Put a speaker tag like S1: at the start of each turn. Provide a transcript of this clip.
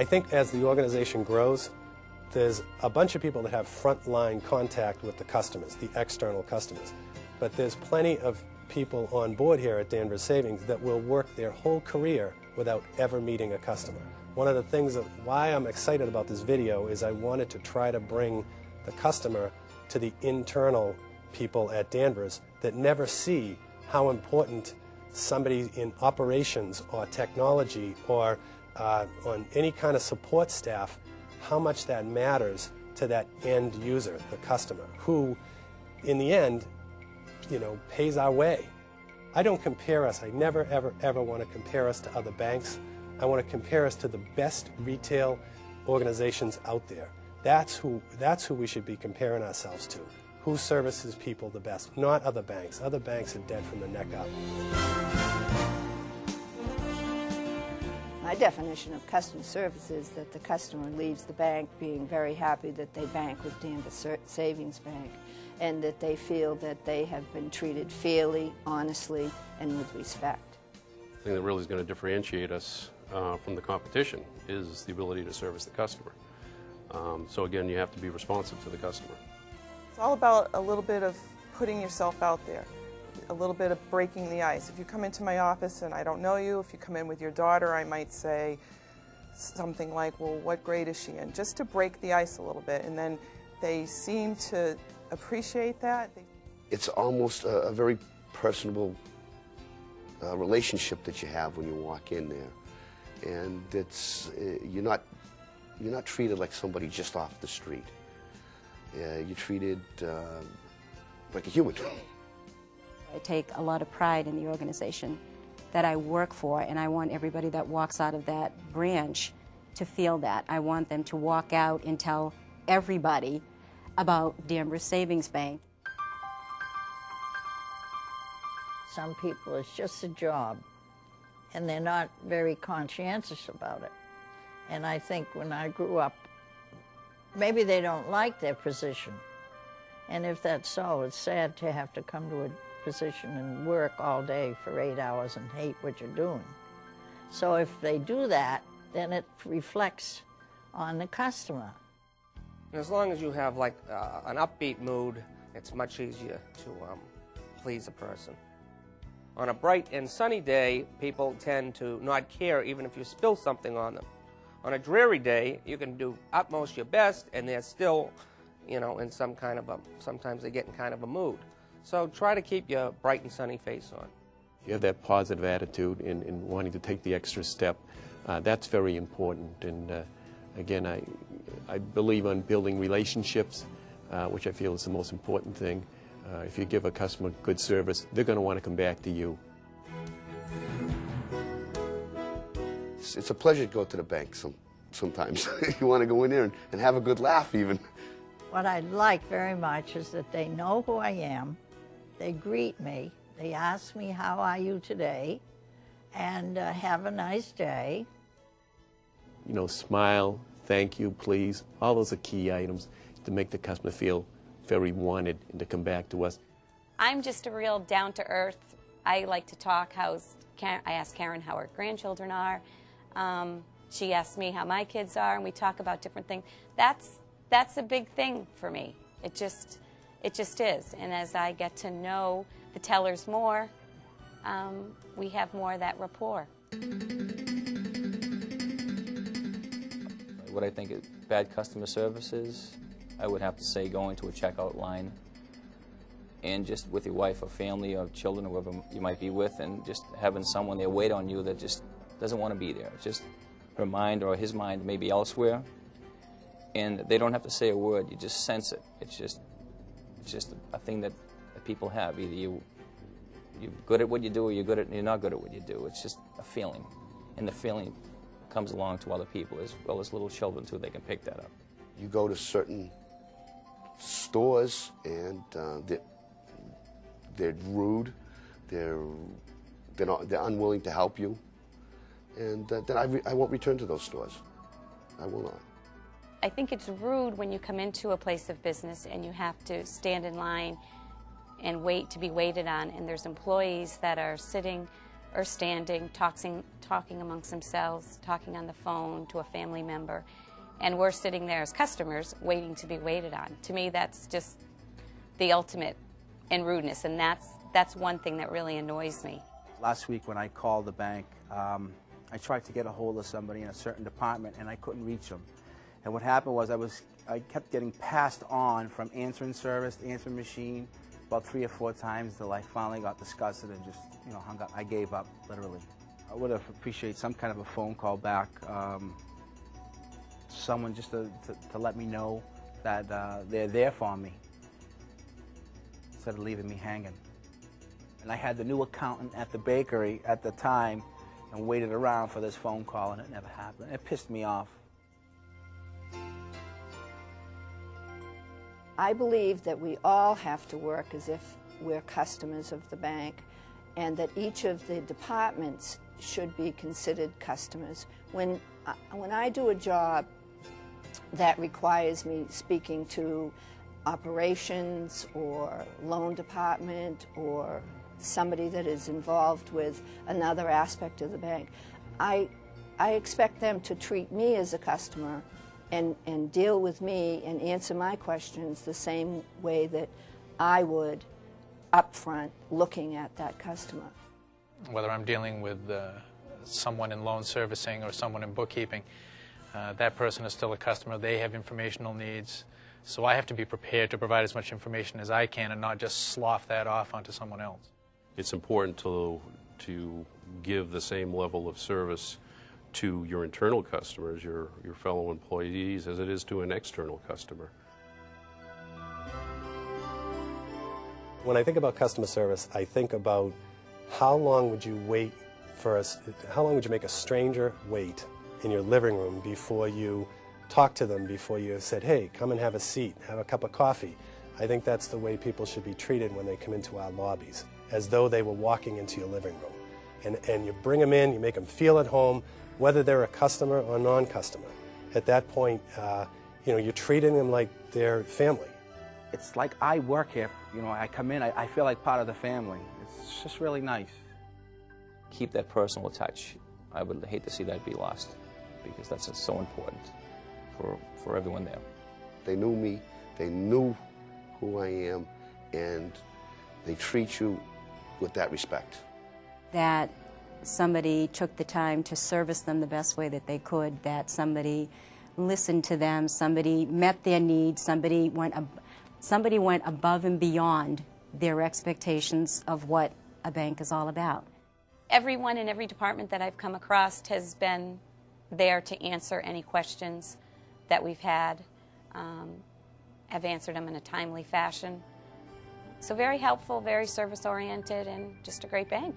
S1: I think as the organization grows, there's a bunch of people that have frontline contact with the customers, the external customers. But there's plenty of people on board here at Danvers Savings that will work their whole career without ever meeting a customer. One of the things that why I'm excited about this video is I wanted to try to bring the customer to the internal people at Danvers that never see how important somebody in operations or technology or on any kind of support staff, how much that matters to that end user, the customer, who in the end, you know, pays our way. I don't compare us. I never, ever, ever want to compare us to other banks. I want to compare us to the best retail organizations out there. That's who we should be comparing ourselves to. Who services people the best, not other banks. Other banks are dead from the neck up.
S2: My definition of customer service is that the customer leaves the bank being very happy that they bank with Danvers Savings Bank, and that they feel that they have been treated fairly, honestly, and with respect.
S3: The thing that really is going to differentiate us from the competition is the ability to service the customer. So again, you have to be responsive to the customer.
S4: It's all about a little bit of putting yourself out there, a little bit of breaking the ice. If you come into my office and I don't know you, if you come in with your daughter, I might say something like, well, what grade is she in? Just to break the ice a little bit, and then they seem to appreciate that.
S5: It's almost a very personable relationship that you have when you walk in there, and it's you're not treated like somebody just off the street. You're treated like a human.
S6: I take a lot of pride in the organization that I work for, and I want everybody that walks out of that branch to feel that. I want them to walk out and tell everybody about Danvers Savings Bank.
S7: Some people, it's just a job, and they're not very conscientious about it. And I think when I grew up, maybe they don't like their position. And if that's so, it's sad to have to come to a position and work all day for 8 hours and hate what you're doing. So if they do that, then it reflects on the customer.
S8: As long as you have like an upbeat mood, it's much easier to please a person. On a bright and sunny day, people tend to not care even if you spill something on them. On a dreary day, you can do utmost your best, and they're still, you know, in some kind of sometimes they get in kind of a mood. So try to keep your bright and sunny face on.
S3: You have that positive attitude in wanting to take the extra step. That's very important. And again, I believe on building relationships, which I feel is the most important thing. If you give a customer good service, they're going to want to come back to you.
S5: It's a pleasure to go to the bank sometimes. You want to go in there and have a good laugh even.
S7: What I like very much is that they know who I am, they greet me, they ask me, how are you today, and have a nice day.
S3: You know, smile, thank you, please. All those are key items to make the customer feel very wanted and to come back to us.
S9: I'm just a real down-to-earth. I like to talk. I ask Karen how her grandchildren are. She asks me how my kids are, and we talk about different things. That's a big thing for me. It just is. And as I get to know the tellers more, we have more of that rapport.
S10: What I think is bad customer service is, I would have to say going to a checkout line and just with your wife or family or children or whoever you might be with, and just having someone there wait on you that just doesn't want to be there. It's just her mind or his mind may be elsewhere, and they don't have to say a word. You just sense it. It's just a thing that people have. Either you're good at what you do, or you're not good at what you do. It's just a feeling, and the feeling comes along to other people as well as little children too. They can pick that up.
S5: You go to certain stores and they're rude, they're unwilling to help you, and then I won't return to those stores. I will not.
S9: I think it's rude when you come into a place of business and you have to stand in line and wait to be waited on, and there's employees that are sitting or standing, talking amongst themselves, talking on the phone to a family member, and we're sitting there as customers waiting to be waited on. To me, that's just the ultimate in rudeness, and that's one thing that really annoys me.
S11: Last week when I called the bank, I tried to get a hold of somebody in a certain department and I couldn't reach them. And what happened was I kept getting passed on from answering service to answering machine about 3 or 4 times till I finally got disgusted and just, hung up. I gave up, literally. I would have appreciated some kind of a phone call back, someone just to let me know that they're there for me instead of leaving me hanging. And I had the new accountant at the bakery at the time and waited around for this phone call, and it never happened. It pissed me off.
S2: I believe that we all have to work as if we're customers of the bank, and that each of the departments should be considered customers. When I do a job that requires me speaking to operations or loan department or somebody that is involved with another aspect of the bank, I expect them to treat me as a customer and deal with me and answer my questions the same way that I would up front looking at that customer.
S12: Whether I'm dealing with someone in loan servicing or someone in bookkeeping, that person is still a customer. They have informational needs. So I have to be prepared to provide as much information as I can and not just slough that off onto someone else.
S13: It's important to give the same level of service to your internal customers, your fellow employees, as it is to an external customer.
S1: When I think about customer service, I think about how long would you wait how long would you make a stranger wait in your living room before you talk to them, before you said, hey, come and have a seat, have a cup of coffee. I think that's the way people should be treated when they come into our lobbies, as though they were walking into your living room. And you bring them in, you make them feel at home, whether they're a customer or non-customer. At that point, you're treating them like they're family.
S11: It's like I work here. I come in, I feel like part of the family. It's just really nice.
S10: Keep that personal touch. I would hate to see that be lost, because that's just so important for everyone there.
S5: They knew me, they knew who I am, and they treat you with that respect.
S6: That somebody took the time to service them the best way that they could, that somebody listened to them, somebody met their needs, somebody went above and beyond their expectations of what a bank is all about.
S9: Everyone in every department that I've come across has been there to answer any questions that we've had. I've answered them in a timely fashion. So very helpful, very service-oriented, and just a great bank.